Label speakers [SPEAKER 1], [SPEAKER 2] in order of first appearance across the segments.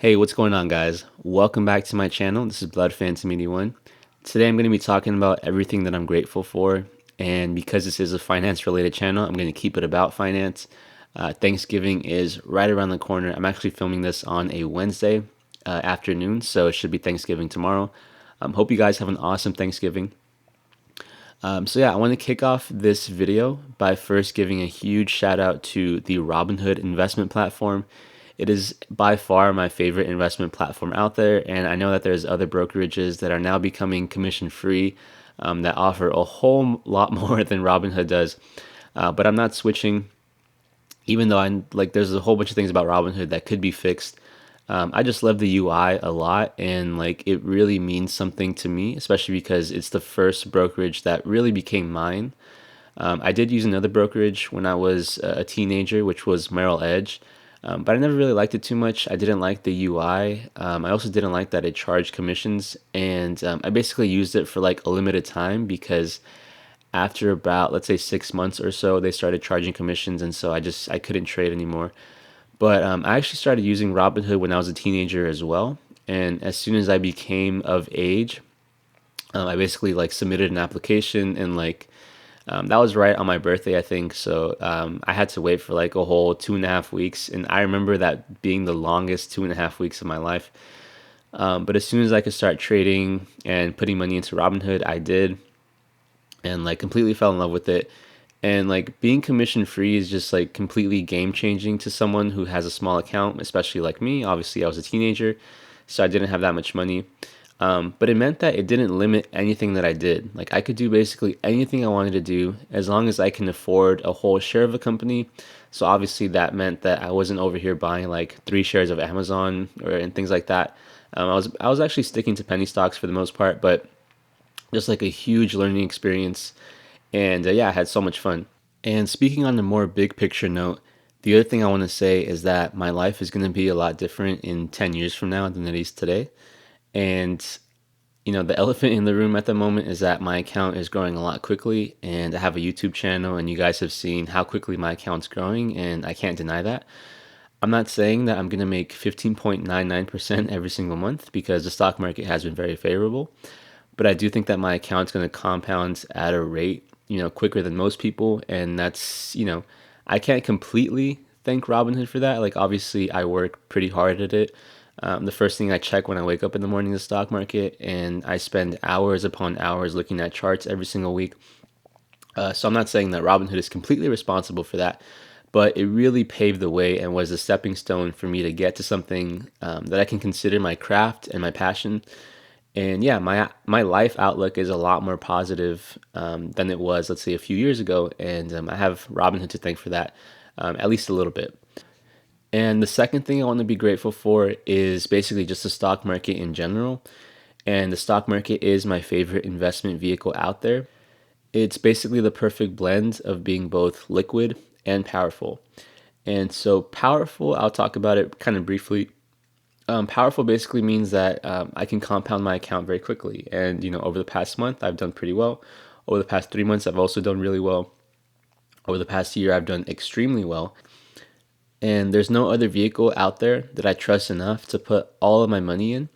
[SPEAKER 1] Hey, what's going on, guys? Welcome back to my channel. This is Blood Phantom 81. Today I'm going to be talking about everything that I'm grateful for, and because this is a finance related channel, I'm going to keep it about finance. Thanksgiving is right around the corner. I'm actually filming this on a Wednesday afternoon, so it should be Thanksgiving tomorrow. Hope you guys have an awesome Thanksgiving. So I want to kick off this video by first giving a huge shout out to the Robinhood investment platform. It is by far my favorite investment platform out there, and I know that there's other brokerages that are now becoming commission free that offer a whole lot more than Robinhood does. But I'm not switching, even though I like there's a whole bunch of things about Robinhood that could be fixed. I just love the UI a lot, and like it really means something to me, especially because it's the first brokerage that really became mine. I did use another brokerage when I was a teenager, which was Merrill Edge, but I never really liked it too much. I didn't like the UI. I also didn't like that it charged commissions, and I basically used it for like a limited time because after about, let's say, 6 months or so, they started charging commissions, and so I couldn't trade anymore. But I actually started using Robinhood when I was a teenager as well, and as soon as I became of age, I basically like submitted an application, and like that was right on my birthday, I think. So I had to wait for like a whole 2.5 weeks, and I remember that being the longest 2.5 weeks of my life. But as soon as I could start trading and putting money into Robinhood, I did, and like completely fell in love with it. And like being commission free is just like completely game changing to someone who has a small account, especially like me. Obviously, I was a teenager, so I didn't have that much money. But it meant that it didn't limit anything that I did. Like I could do basically anything I wanted to do as long as I can afford a whole share of a company. So obviously that meant that I wasn't over here buying like 3 shares of Amazon or and things like that. I was actually sticking to penny stocks for the most part, but just like a huge learning experience. And I had so much fun. And speaking on the more big picture note, the other thing I want to say is that my life is going to be a lot different in 10 years from now than it is today. And the elephant in the room at the moment is that my account is growing a lot quickly, and I have a YouTube channel, and you guys have seen how quickly my account's growing, and I can't deny that. I'm not saying that I'm going to make 15.99% every single month because the stock market has been very favorable, but I do think that my account's going to compound at a rate, quicker than most people, and that's, I can't completely thank Robinhood for that. Like obviously I work pretty hard at it. The first thing I check when I wake up in the morning is the stock market, and I spend hours upon hours looking at charts every single week. So I'm not saying that Robinhood is completely responsible for that, but it really paved the way and was a stepping stone for me to get to something that I can consider my craft and my passion. And my life outlook is a lot more positive than it was, let's say, a few years ago. And I have Robinhood to thank for that, at least a little bit. And the second thing I want to be grateful for is basically just the stock market in general. And the stock market is my favorite investment vehicle out there. It's basically the perfect blend of being both liquid and powerful. And so, powerful, I'll talk about it kind of briefly. Powerful basically means that I can compound my account very quickly. And, over the past month, I've done pretty well. Over the past 3 months, I've also done really well. Over the past year, I've done extremely well. And there's no other vehicle out there that I trust enough to put all of my money in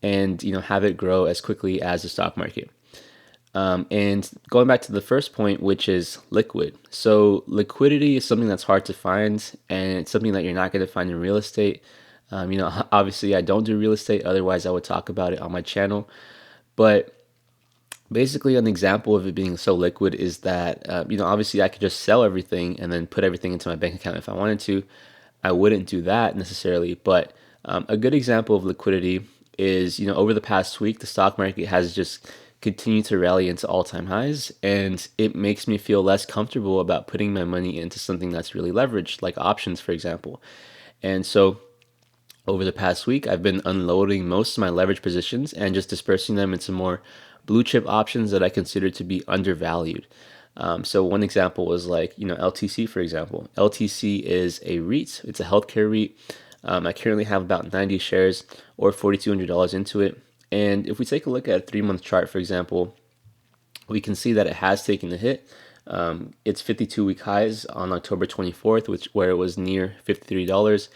[SPEAKER 1] and, have it grow as quickly as the stock market. And going back to the first point, which is liquid. So liquidity is something that's hard to find, and it's something that you're not going to find in real estate. Obviously, I don't do real estate. Otherwise, I would talk about it on my channel. But basically, an example of it being so liquid is that, obviously, I could just sell everything and then put everything into my bank account if I wanted to. I wouldn't do that necessarily. But a good example of liquidity is, over the past week, the stock market has just continued to rally into all-time highs, and it makes me feel less comfortable about putting my money into something that's really leveraged, like options, for example. And so over the past week, I've been unloading most of my leverage positions and just dispersing them into more blue chip options that I consider to be undervalued. So one example was like, LTC, for example. LTC is a REIT. It's a healthcare REIT. I currently have about 90 shares or $4,200 into it. And if we take a look at a 3-month chart, for example, we can see that it has taken a hit. Its 52-week highs on October 24th, where it was near $53.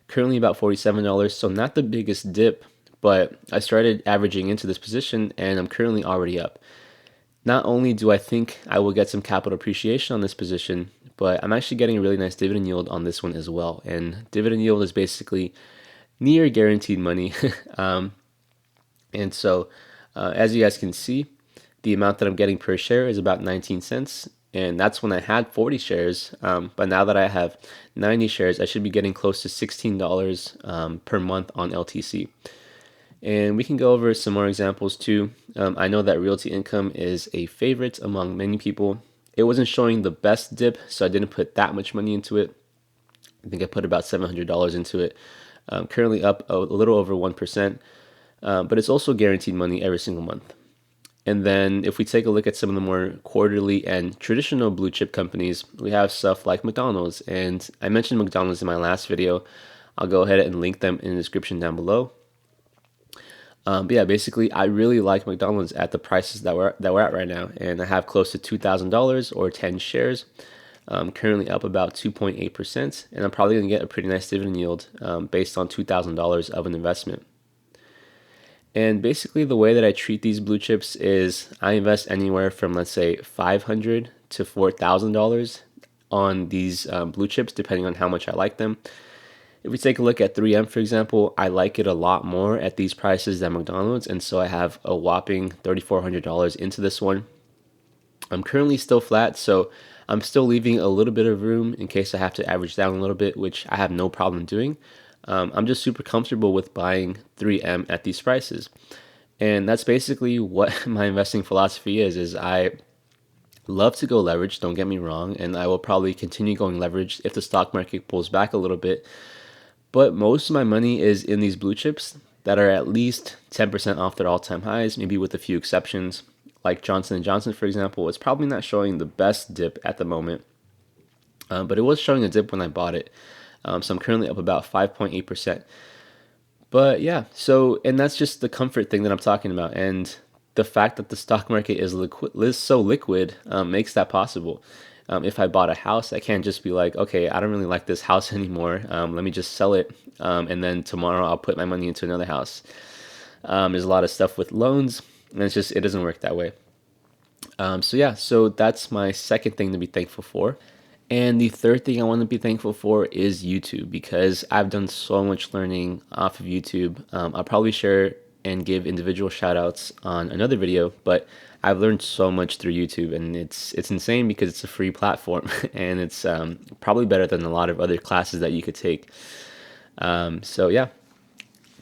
[SPEAKER 1] Currently about $47, so not the biggest dip, but I started averaging into this position and I'm currently already up. Not only do I think I will get some capital appreciation on this position, but I'm actually getting a really nice dividend yield on this one as well. And dividend yield is basically near guaranteed money. um, and so, as you guys can see, the amount that I'm getting per share is about 19 cents. And that's when I had 40 shares. But now that I have 90 shares, I should be getting close to $16 per month on LTC. And we can go over some more examples too. I know that Realty Income is a favorite among many people. It wasn't showing the best dip, so I didn't put that much money into it. I think I put about $700 into it. Currently up a little over 1%, but it's also guaranteed money every single month. And then if we take a look at some of the more quarterly and traditional blue chip companies, we have stuff like McDonald's. And I mentioned McDonald's in my last video. I'll go ahead and link them in the description down below. But yeah, basically, I really like McDonald's at the prices that we're at right now, and I have close to $2,000 or 10 shares. Currently up about 2.8%, and I'm probably gonna get a pretty nice dividend yield based on $2,000 of an investment. And basically, the way that I treat these blue chips is I invest anywhere from, let's say, $500 to $4,000 on these blue chips, depending on how much I like them. If we take a look at 3M, for example, I like it a lot more at these prices than McDonald's, and so I have a whopping $3,400 into this one. I'm currently still flat, so I'm still leaving a little bit of room in case I have to average down a little bit, which I have no problem doing. I'm just super comfortable with buying 3M at these prices. And that's basically what my investing philosophy is I love to go leverage, don't get me wrong, and I will probably continue going leverage if the stock market pulls back a little bit. But most of my money is in these blue chips that are at least 10% off their all-time highs, maybe with a few exceptions. Like Johnson & Johnson, for example, it's probably not showing the best dip at the moment, but it was showing a dip when I bought it. So I'm currently up about 5.8%. But yeah, so, and that's just the comfort thing that I'm talking about. And the fact that the stock market is so liquid makes that possible. If I bought a house, I can't just be like, okay, I don't really like this house anymore. Let me just sell it. And then tomorrow I'll put my money into another house. There's a lot of stuff with loans, and it doesn't work that way. So yeah, so that's my second thing to be thankful for. And the third thing I want to be thankful for is YouTube, because I've done so much learning off of YouTube. I'll probably share and give individual shout outs on another video, but I've learned so much through YouTube, and it's insane because it's a free platform and it's probably better than a lot of other classes that you could take. So yeah,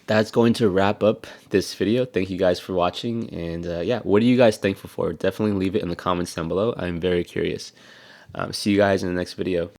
[SPEAKER 1] that's going to wrap up this video. Thank you guys for watching, and yeah, what are you guys thankful for? Definitely leave it in the comments down below. I'm very curious. See you guys in the next video.